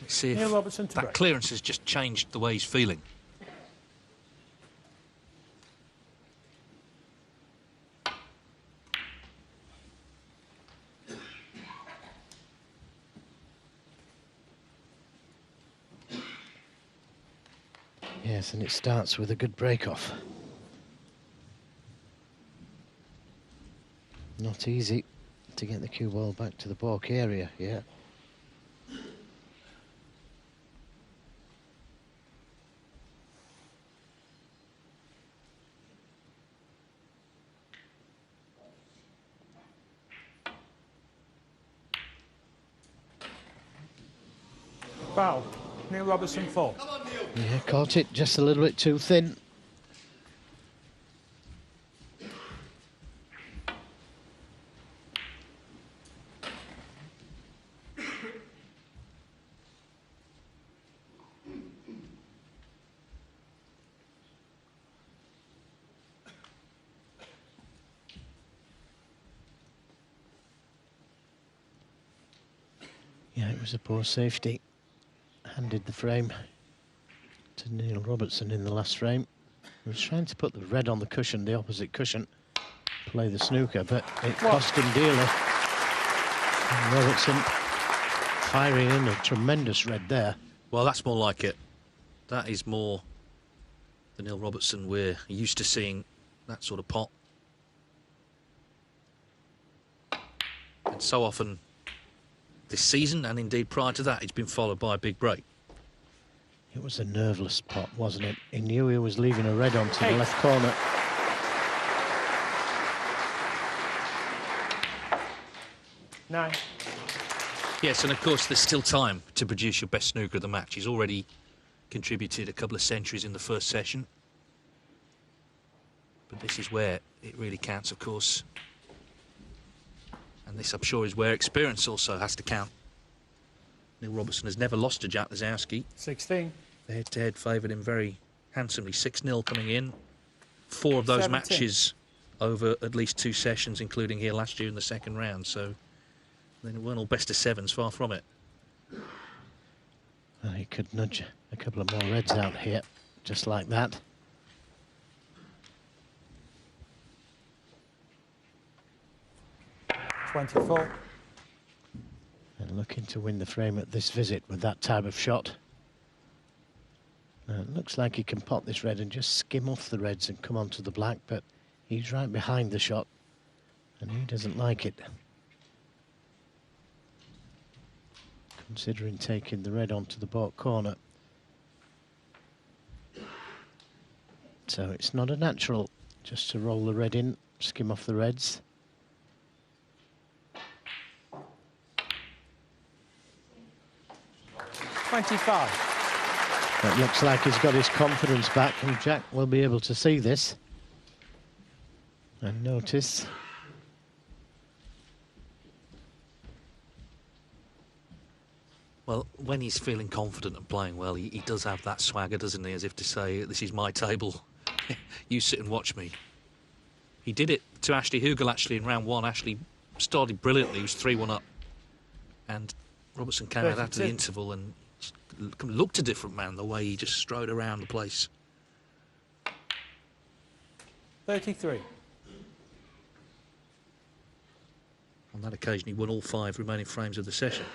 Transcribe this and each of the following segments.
Let's see if Neil Robertson to that break. clearance has just changed the way he's feeling. Yes, and it starts with a good break-off. Not easy to get the cue ball back to the balk area here. Foul. Neil Robertson 4. Yeah, caught it just a little bit too thin. Yeah, it was a poor safety. Handed the frame to Neil Robertson in the last frame. He was trying to put the red on the cushion, the opposite cushion, play the snooker, but it cost him dearly. And Robertson firing in a tremendous red there. Well, that's more like it. That is more the Neil Robertson we're used to seeing, that sort of pot. And so often this season, and indeed prior to that, it's been followed by a big break. It was a nerveless pot, wasn't it? He knew he was leaving a red onto the left corner. Nine. Yes, and of course there's still time to produce your best snooker of the match. He's already contributed a couple of centuries in the first session. But this is where it really counts, of course. And this, I'm sure, is where experience also has to count. Neil Robertson has never lost to Jack Lisowski. 16. The head-to-head favoured him very handsomely. 6-0 coming in. 4 of those 17. matches over at least 2 sessions, including here last year in the second round. So then it weren't all best of sevens, far from it. Well, he could nudge a couple of more reds out here, just like that. $24. And looking to win the frame at this visit with that type of shot. Now, it looks like he can pot this red and just skim off the reds and come onto the black, but he's right behind the shot, and he doesn't like it. Considering taking the red onto the baulk corner. So it's not a natural just to roll the red in, skim off the reds. $25. It looks like he's got his confidence back, and Jack will be able to see this and notice. Well, when he's feeling confident and playing well, he does have that swagger, doesn't he? As if to say, this is my table. You sit and watch me. He did it to Ashley Hugel, actually, in round 1. Ashley started brilliantly. He was 3-1 up. And Robertson came out after the interval and looked a different man, the way he just strode around the place. 33. On that occasion, he won all 5 remaining frames of the session.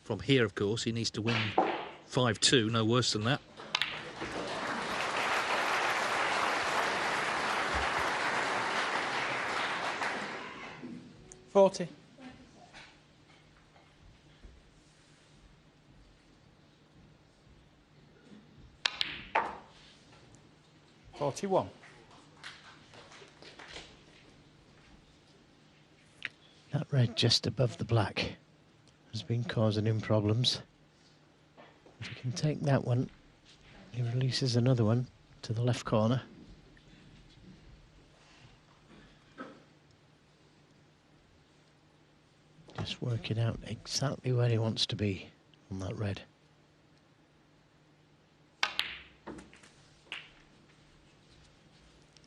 From here, of course, he needs to win 5-2, no worse than that. $40. $41. That red just above the black has been causing him problems. If he can take that one, he releases another one to the left corner. Just working out exactly where he wants to be on that red.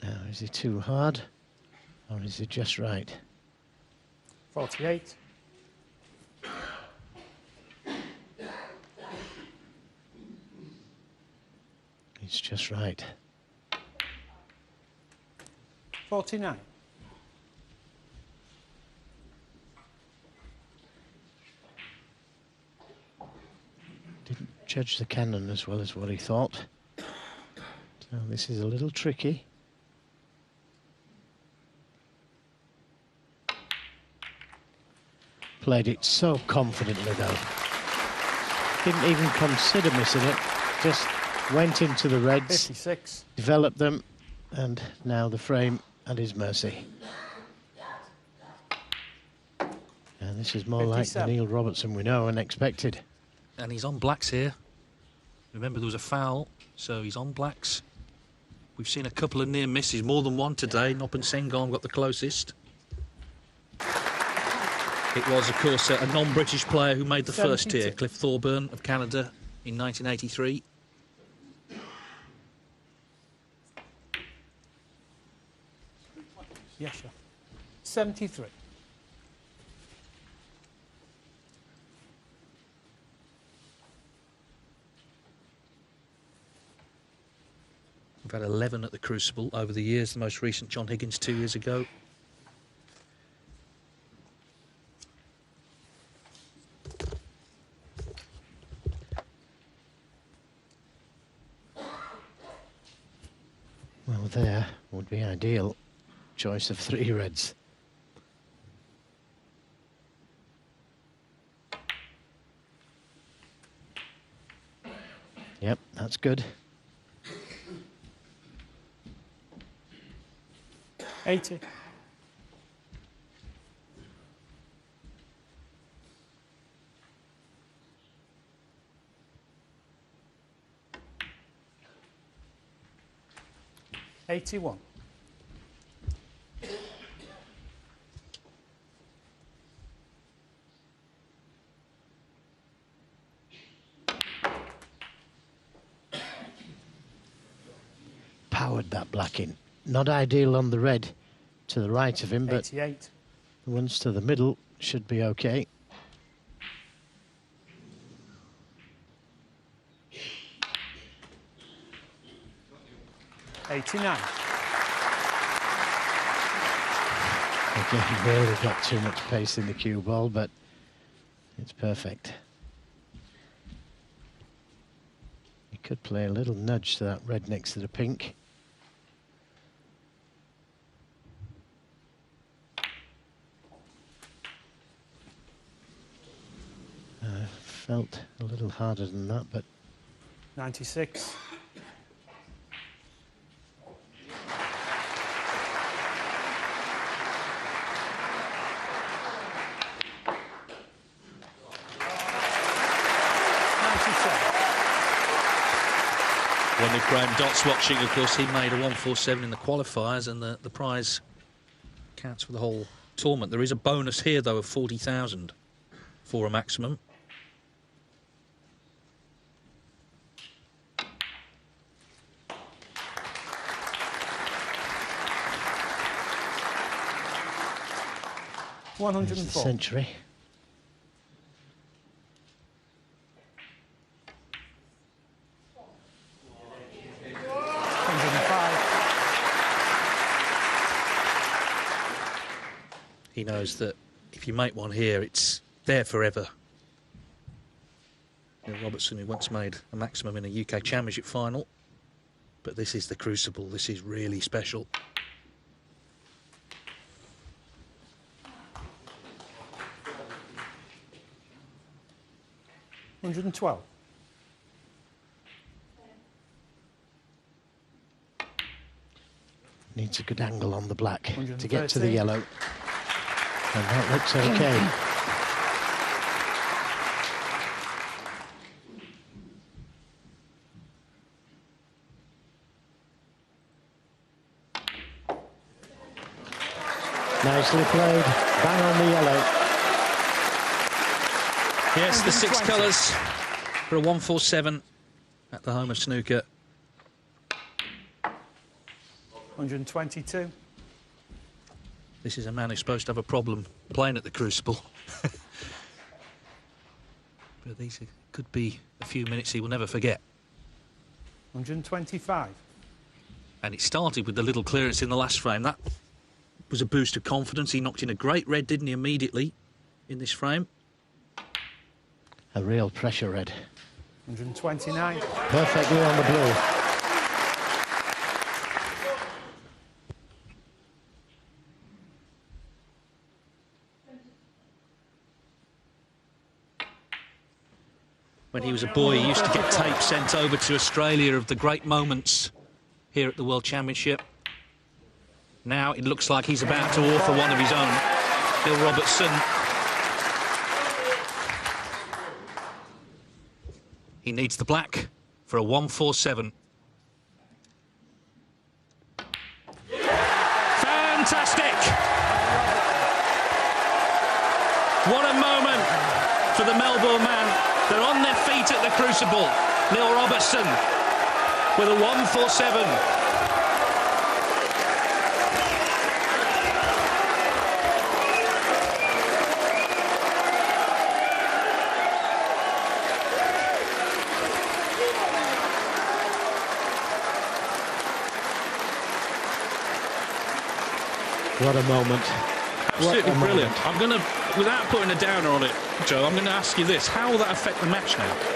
Now, is he too hard, or is he just right? 48. He's just right. 49. Didn't judge the cannon as well as what he thought. So this is a little tricky. Played it so confidently though. Didn't even consider missing it. Just went into the reds, 56. developed them, and now the frame at his mercy. And this is more like the 57. Neil Robertson we know and expected. And he's on blacks here. Remember, there was a foul, so he's on blacks. We've seen a couple of near misses, more than one today. Nopp and Senghorn got the closest. It was, of course, a non-British player who made the first tier, Cliff Thorburn of Canada in 1983. Yes, sir. 73. We've had 11 at the Crucible over the years, the most recent John Higgins 2 years ago. Well, there would be ideal. Choice of 3 reds. Yep, that's good. 80. $81. Powered that black in. Not ideal on the red to the right of him, but 88. the ones to the middle should be okay. $89. Again, really got too much pace in the cue ball, but it's perfect. You could play a little nudge to that red next to the pink. Felt a little harder than that, but 96. When with Graham Dott's watching, of course, he made a 147 in the qualifiers, and the prize counts for the whole tournament. There is a bonus here, though, of 40,000 for a maximum. there's the 104. century. He knows that if you make one here, it's there forever. Neil Robertson, who once made a maximum in a UK Championship final, but this is the Crucible. This is really special. $112. Needs a good angle on the black to get to 113. the yellow. And that looks okay. Nicely played. Bang on the yellow. Yes, the 6 colours for a 147 at the home of snooker. 122. This is a man who's supposed to have a problem playing at the Crucible. But these could be a few minutes he will never forget. 125. And it started with the little clearance in the last frame. That was a boost of confidence. He knocked in a great red, didn't he, immediately in this frame? A real pressure red. 129. Perfectly on the blue. When he was a boy, he used to get tape sent over to Australia of the great moments here at the World Championship. Now it looks like he's about to author one of his own. Bill Robertson. He needs the black for a 147. Fantastic! What a moment for the Melbourne man. They're on their feet at the Crucible. Neil Robertson with a 147. What a moment. Absolutely brilliant. I'm going to, without putting a downer on it, Joe, I'm going to ask you this. How will that affect the match now?